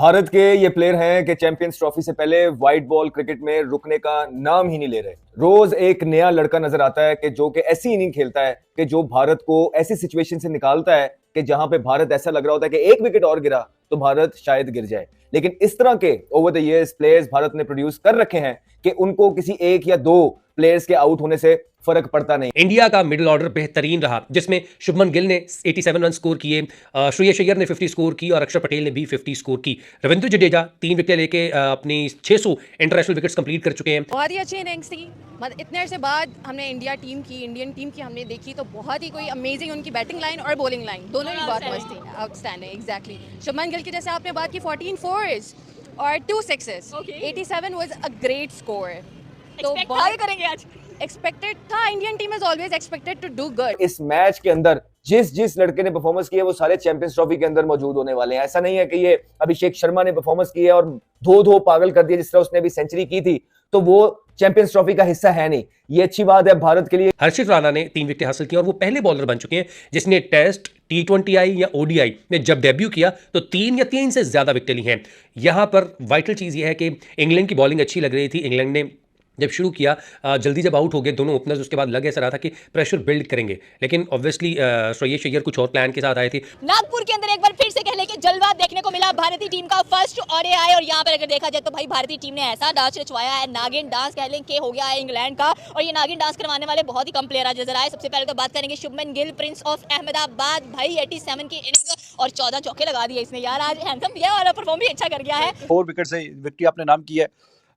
भारत के ये प्लेयर हैं कि चैंपियंस ट्रॉफी से पहले व्हाइट बॉल क्रिकेट में रुकने का नाम ही नहीं ले रहे। रोज एक नया लड़का नजर आता है कि जो कि ऐसी इनिंग खेलता है कि जो भारत को ऐसी सिचुएशन से निकालता है कि जहां पे भारत ऐसा लग रहा होता है कि एक विकेट और गिरा तो भारत शायद गिर जाए। लेकिन इस तरह के over the years players Bharat ने प्रोड्यूस कर रखे हैं कि उनको किसी एक या दो प्लेयर्स के आउट होने से फर्क पड़ता नहीं। इंडिया का मिडिल ऑर्डर बेहतरीन रहा, जिसमें शुभमन गिल ने 87 रन स्कोर किए, श्रेयस अय्यर ने 50 स्कोर की और अक्षर पटेल ने भी 50 स्कोर की। रविंद्र जडेजा 3 विकेट लेके अपनी 600 इंटरनेशनल विकेट्स कंप्लीट कर चुके हैं। बहुत ही अच्छी इनिंग्स थी। मतलब इतने अरसे बाद हमने इंडियन टीम की हमने देखी तो बहुत ही कोई अमेजिंग उनकी बैटिंग लाइन और बॉलिंग लाइन दोनों ही बहुत मस्त थी, आउटस्टैंडिंग। एग्जैक्टली शुभमन गिल की जैसे आपने बात की 14 फोर्स और 2 sixes, 87 was a great score. तो बहुत करेंगे आज, एक्सपेक्टेड था। Indian team is always expected to do good. इस मैच के अंदर जिस लड़के ने परफॉर्मेंस की है वो सारे चैंपियंस ट्रॉफी के अंदर मौजूद होने वाले हैं। ऐसा नहीं है कि ये अभिषेक शर्मा ने परफॉर्मेंस की है और धो पागल कर दिया जिस तरह उसने अभी सेंचुरी की थी तो वो चैंपियंस ट्रॉफी का हिस्सा है नहीं। ये अच्छी बात है भारत के लिए। हर्षित राणा ने 3 विकेट हासिल की और वो पहले बॉलर बन चुके हैं जिसने टेस्ट, T20I या ODI में जब डेब्यू किया तो 3 या 3 से ज्यादा विकेट ली हैं। यहां पर वाइटल चीज ये है कि इंग्लैंड की बॉलिंग अच्छी लग रही थी। इंग्लैंड ने जब शुरू किया, जल्दी जब आउट हो गए दोनों ओपनर्स, उसके बाद लग ऐसा रहा था कि प्रेशर बिल्ड करेंगे, लेकिन ऑब्वियसली श्रेयस अय्यर कुछ और प्लान के साथ आए थे। नागपुर के अंदर एक बार फिर से कहने के जलवा देखने को मिला भारतीय टीम का फर्स्ट ODI। और यहाँ पर अगर देखा जाए तो भाई भारतीय टीम ने ऐसा डांस रचवाया है, नागिन डांस कह लें कि हो गया है इंग्लैंड का। और ये नागिन डांस करवाने वाले बहुत ही कम प्लेयर आज नजर आए। सबसे पहले तो बात करेंगे शुभमन गिल, प्रिंस ऑफ अहमदाबाद। भाई 87 की इनिंग और 14 चौके लगा दिए इसने यार। आज हैंडसम भी है और परफॉर्म भी अच्छा कर गया है। 4 विकेट से विक्ट्री आपने नाम की है,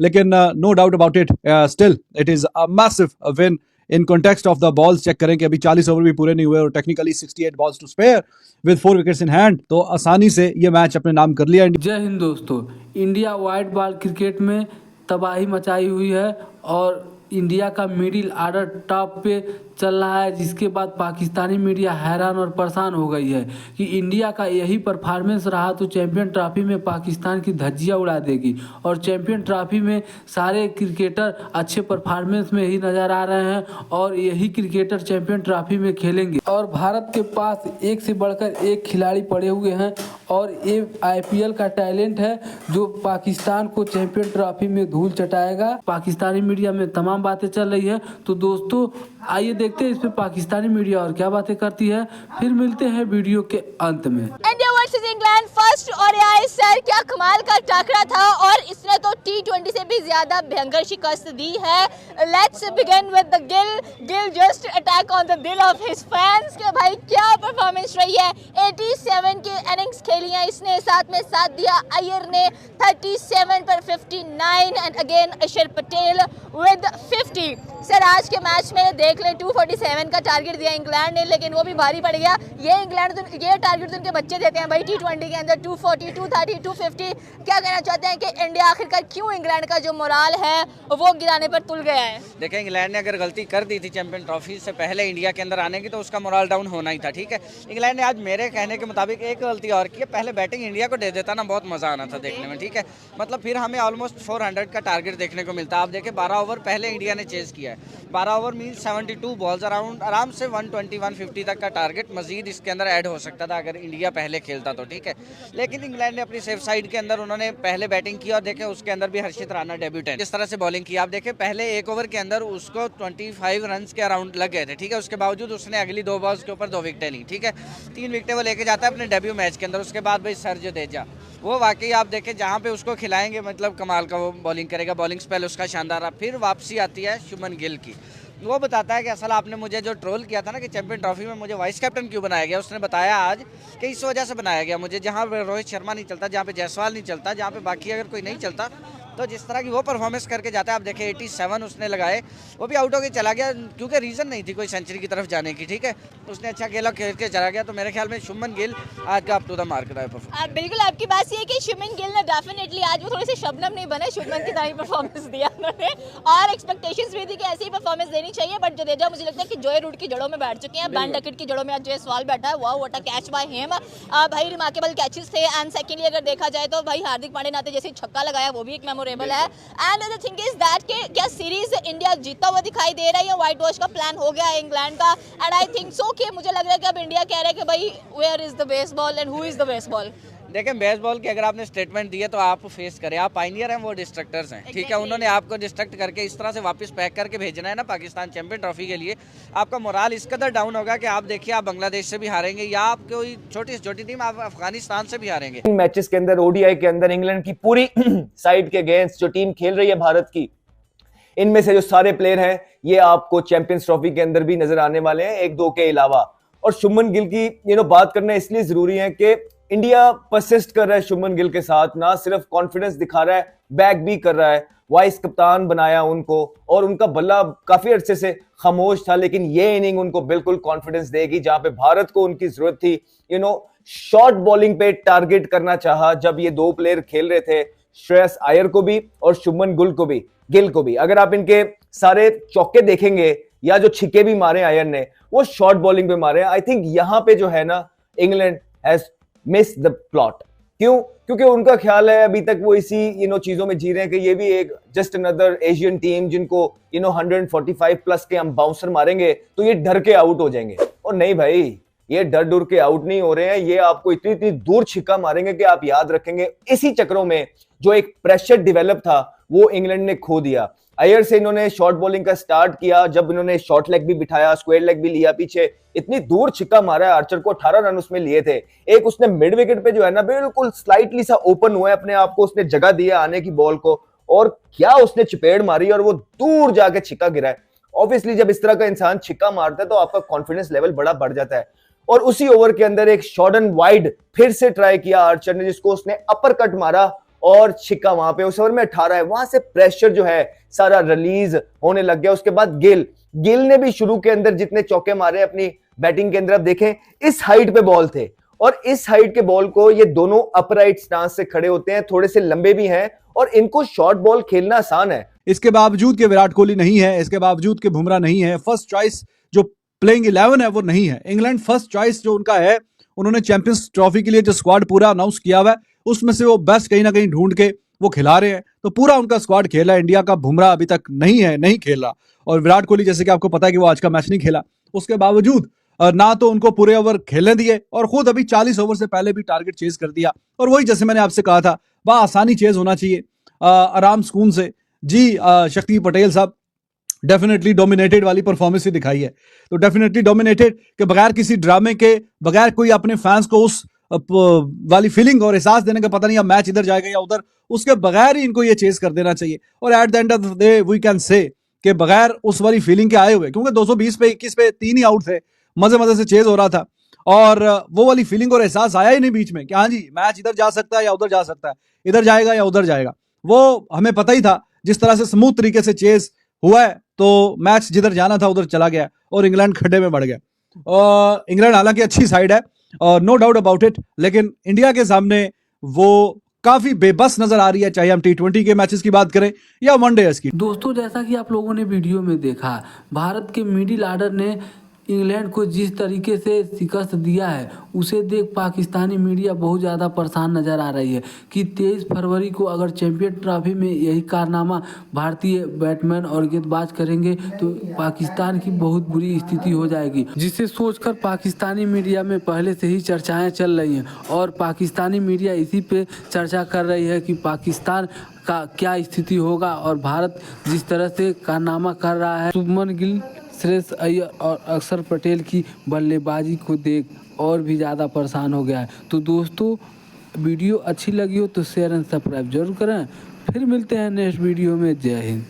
लेकिन no doubt about it, still it is a massive win in context of the balls. Check करें कि अभी 40 ओवर भी पूरे नहीं हुए और technically 68 balls to spare with 4 wickets in hand, तो आसानी से ये मैच अपने नाम कर लिया। जय हिंद दोस्तों, इंडिया वाइट बॉल क्रिकेट में तबाही मचाई हुई है और इंडिया का मिडिल आर्डर टॉप पे चल रहा है, जिसके बाद पाकिस्तानी मीडिया हैरान और परेशान हो गई है कि इंडिया का यही परफॉर्मेंस रहा तो चैंपियन ट्रॉफी में पाकिस्तान की धज्जियां उड़ा देगी। और चैंपियन ट्रॉफी में सारे क्रिकेटर अच्छे परफॉर्मेंस में ही नज़र आ रहे हैं और यही क्रिकेटर चैंपियन ट्रॉफी में खेलेंगे। और भारत के पास एक से बढ़कर एक खिलाड़ी पड़े हुए हैं और ये IPL का टैलेंट है जो पाकिस्तान को चैंपियन ट्रॉफी में धूल चटाएगा। पाकिस्तानी मीडिया में तमाम बातें चल रही है, तो दोस्तों आइए देखते हैं इस पे पाकिस्तानी मीडिया और क्या बातें करती है। फिर मिलते हैं वीडियो के अंत में। India versus England first ODI sir, क्या कमाल का टाकरा था और इसने तो T20 से भी ज्यादा भयंकर शिकस्त दी है। Let's begin with the Gill just attack on the दिल ऑफ हिज फैंस के भाई क्या परफॉर्मेंस रही है। 87 की इनिंग्स खेली है इसने, साथ में साथ दिया अय्यर ने 37 पर 59 एंड अगेन अक्षर पटेल विद 50। सर आज के मैच में देख ले 247 का टारगेट दिया इंग्लैंड ने, लेकिन वो भी भारी पड़ गया। ये टारगेट तो उनके बच्चे देते हैं भाई T20 के अंदर 240, 230, 250। क्या कहना चाहते हैं कि इंडिया आखिरकार क्यों इंग्लैंड का जो मोराल है वो गिराने पर तुल गया है? देखिए इंग्लैंड ने अगर गलती कर दी थी चैंपियन ट्रॉफी से पहले इंडिया के अंदर आने की तो उसका मोराल डाउन होना ही था, ठीक है। इंग्लैंड ने आज मेरे कहने के मुताबिक एक गलती और की है, पहले बैटिंग इंडिया को दे देता ना बहुत मजा आना था देखने में, ठीक है। मतलब फिर हमें ऑलमोस्ट 400 का टारगेट देखने को मिलता है। आप देखें 12 ओवर पहले इंडिया ने चेज किया है, 12 ओवर मीन 72 बॉल्स, अराउंड आराम से 120, 150 तक का टारगेट मजीद इसके अंदर ऐड हो सकता था अगर इंडिया पहले खेलता तो, ठीक है। लेकिन इंग्लैंड ने अपनी सेफ साइड के अंदर उन्होंने पहले बैटिंग की और देखें उसके अंदर भी हर्षित राणा डेब्यूटेंट जिस तरह से बॉलिंग की, आप देखें पहले 1 ओवर के अंदर उसको 25 रन के अराउंड लग गए थे, ठीक है। उसके बावजूद उसने अगली 2 बॉल्स के ऊपर 2 विकेटें ली, ठीक है। 3 विकेटें वो लेके जाता है अपने डेब्यू मैच के अंदर। उसके बाद भाई सर जडेजा वो वाकई आप देखें जहाँ पे उसको खिलाएंगे मतलब कमाल का वो बॉलिंग करेगा, बॉलिंग स्पेल उसका शानदार रहा। फिर वापसी आती है शुभमन गिल की, वो बताता है कि असल आपने मुझे जो ट्रोल किया था ना कि चैंपियन ट्रॉफी में मुझे वाइस कैप्टन क्यों बनाया गया, उसने बताया आज कि इस वजह से बनाया गया मुझे, जहाँ पे रोहित शर्मा नहीं चलता, जहाँ पे जायसवाल नहीं चलता, जहाँ पे बाकी अगर कोई नहीं चलता तो जिस तरह की वो परफॉर्मेंस करके जाता है। आप देखें 87 उसने लगाए, वो भी आउट होकर चला गया क्योंकि रीज़न नहीं थी कोई सेंचुरी की तरफ जाने की, ठीक है। उसने अच्छा खेला, खेल के चला गया। तो मेरे ख्याल में शुभमन गिल आज का अप टू द मार्क रहा है। बिल्कुल आपकी बात ये है कि शुभमन गिल ने डेफिनेटली आज वो थोड़े से शबनम नहीं बने, शुभमन की तरह ही परफॉर्मेंस दिया उन्होंने और एक्सपेक्टेशंस भी थी कि ऐसी ही परफॉर्मेंस देनी चाहिए। बट जडेजा मुझे लगता है कि जॉय रूट की जड़ों में बैठ चुके हैं, बैंड डकेट की जड़ों में आज जयसवाल बैठा है। Wow what a catch by him भाई, रिमार्केबल कैचेस थे। एंड सेकेंडली अगर देखा जाए तो भाई हार्दिक पांड्या ने जैसे छक्का लगाया वो भी एक मेमोरेबल है। And the thing is that कि क्या सीरीज इंडिया जीतता हुआ दिखाई दे रहा है या व्हाइट वॉश का प्लान हो गया है इंग्लैंड का? एंड आई थिंक सो कि मुझे लग रहा है कि अब इंडिया कह रहा है कि भाई where is the baseball and who is the baseball. देखें बेसबॉल की अगर आपने स्टेटमेंट दी है तो आप फेस करें, आप पायनियर हैं, वो डिस्ट्रक्टर्स हैं, ठीक है। उन्होंने आपको डिस्ट्रक्ट करके इस तरह से वापस पैक करके भेजना है ना पाकिस्तान चैंपियन ट्रॉफी के लिए, आपका मोराल इस कदर डाउन होगा कि आप देखिए आप बांग्लादेश से भी हारेंगे या आप कोई छोटी से छोटी टीम आप अफगानिस्तान से भी हारेंगे। इन मैचेस के अंदर ओडीआई के अंदर इंग्लैंड की पूरी साइड के अगेंस्ट जो टीम खेल रही है भारत की, इनमें से जो सारे प्लेयर हैं ये आपको चैंपियंस ट्रॉफी के अंदर भी नजर आने वाले हैं, एक दो के अलावा। और शुभमन गिल की बात करना इसलिए जरूरी है कि इंडिया परसिस्ट कर रहा है शुभमन गिल के साथ, ना सिर्फ कॉन्फिडेंस दिखा रहा है, बैक भी कर रहा है। वाइस कप्तान बनाया उनको और उनका बल्ला काफी अरसे से खामोश था, लेकिन ये इनिंग उनको बिल्कुल कॉन्फिडेंस देगी। जहां पे भारत को उनकी जरूरत थी शॉर्ट बॉलिंग पे टारगेट करना चाहा, जब ये दो प्लेयर खेल रहे थे, श्रेयस अय्यर को भी और शुभमन गिल को भी। अगर आप इनके सारे चौके देखेंगे या जो छिक्के भी मारे अय्यर ने, वो शॉर्ट बॉलिंग पे मारे। आई थिंक यहां पे जो है ना England has miss the plot. क्यों? क्योंकि उनका ख्याल है अभी तक वो इसी चीजों में जी रहे हैं कि ये भी एक जस्ट अनदर एशियन टीम जिनको 145 प्लस के हम बाउंसर मारेंगे तो ये डर के आउट हो जाएंगे। और नहीं भाई, ये डर के आउट नहीं हो रहे हैं, ये आपको इतनी दूर छिक्का मारेंगे कि आप याद रखेंगे। इसी चक्रों में जो एक प्रेशर डेवलप था वो इंग्लैंड ने खो दिया। अय्यर से इन्होंने शॉर्ट बॉलिंग का स्टार्ट किया, जब इन्होंने शॉर्ट लेग भी बिठाया, स्क्वायर लेग भी लिया पीछे, इतनी दूर छिक्का मारा है आर्चर को, 18 रन उसमें लिए थे। एक उसने मिड विकेट पे जो है ना बिल्कुल स्लाइटली सा ओपन हुआ है, अपने आप को उसने जगह दिया आने की बॉल को, और क्या उसने चपेड़ मारी और वो दूर जाके छिक्का गिरा है। ऑब्वियसली जब इस तरह का इंसान छिक्का मारता है तो आपका कॉन्फिडेंस लेवल बड़ा बढ़ जाता है। और उसी ओवर के अंदर एक शॉर्ट एंड वाइड फिर से ट्राई किया आर्चर ने, जिसको उसने अपर कट मारा और छिक्का वहां पे उस ओवर में 18 है। वहां से प्रेशर जो है सारा रिलीज होने लग गया। उसके बाद गिल ने भी शुरू के अंदर जितने चौके मारे अपनी बैटिंग के अंदर, आप देखें इस हाइट पे बॉल थे, और इस हाइट के बॉल को ये दोनों अपराइट स्टांस से खड़े होते हैं, थोड़े से लंबे भी हैं, और इनको शॉर्ट बॉल खेलना आसान है। इसके बावजूद के विराट कोहली नहीं है, इसके बावजूद के बुमराह नहीं है, फर्स्ट चॉइस जो प्लेइंग 11 है वो नहीं है। इंग्लैंड फर्स्ट चॉइस जो उनका है, उन्होंने चैंपियंस ट्रॉफी के लिए जो स्क्वाड पूरा अनाउंस किया हुआ है उसमें से वो बेस्ट कहीं ना कहीं ढूंढ के वो खिला रहे हैं, तो पूरा उनका स्क्वाड खेला है। इंडिया का बुमराह अभी तक नहीं खेल रहा, और विराट कोहली जैसे कि आपको पता है कि वो आज का मैच नहीं खेला, उसके बावजूद ना तो उनको पूरे ओवर खेलने दिए और खुद अभी 40 ओवर से पहले भी टारगेट चेज कर दिया। और वही जैसे मैंने आपसे कहा था, वह आसानी चेज होना चाहिए, आराम सुकून से। जी शक्ति पटेल साहब डेफिनेटली डोमिनेटेड वाली परफॉर्मेंस ही दिखाई है, तो डेफिनेटली डोमिनेटेड के बगैर किसी ड्रामे के, बगैर कोई अपने फैंस को उस वाली फीलिंग और एहसास देने का पता नहीं अब मैच इधर जाएगा या उधर, उसके बगैर ही इनको ये चेज कर देना चाहिए। और at the end of the day we can say कि बगैर उस वाली फीलिंग के आए हुए, क्योंकि 220 पे 21 पे 3 ही आउट थे, मजे से चेज हो रहा था, और वो वाली फीलिंग और एहसास आया ही नहीं बीच में कि हाँ जी मैच इधर जा सकता है या उधर जा सकता है, इधर जाएगा या उधर जाएगा। वो हमें पता ही था, जिस तरह से स्मूथ तरीके से चेज हुआ है तो मैच जिधर जाना था उधर चला गया और इंग्लैंड खड्डे में बढ़ गया। और इंग्लैंड हालांकि अच्छी साइड है और नो डाउट अबाउट इट, लेकिन इंडिया के सामने वो काफी बेबस नजर आ रही है, चाहे हम T20 के मैचेस की बात करें या वनडेज की। दोस्तों, जैसा कि आप लोगों ने वीडियो में देखा, भारत के मिडिल ऑर्डर ने इंग्लैंड को जिस तरीके से शिकस्त दिया है, उसे देख पाकिस्तानी मीडिया बहुत ज़्यादा परेशान नज़र आ रही है कि 23 फरवरी को अगर चैंपियन ट्रॉफी में यही कारनामा भारतीय बैट्समैन और गेंदबाज करेंगे तो पाकिस्तान की बहुत बुरी स्थिति हो जाएगी, जिसे सोचकर पाकिस्तानी मीडिया में पहले से ही चर्चाएं चल रही हैं। और पाकिस्तानी मीडिया इसी पे चर्चा कर रही है कि पाकिस्तान का क्या स्थिति होगा, और भारत जिस तरह से कारनामा कर रहा है, शुभमन गिल, श्रेयस अय्यर और अक्षर पटेल की बल्लेबाजी को देख और भी ज़्यादा परेशान हो गया है। तो दोस्तों, वीडियो अच्छी लगी हो तो शेयर एंड सब्सक्राइब जरूर करें। फिर मिलते हैं नेक्स्ट वीडियो में। जय हिंद।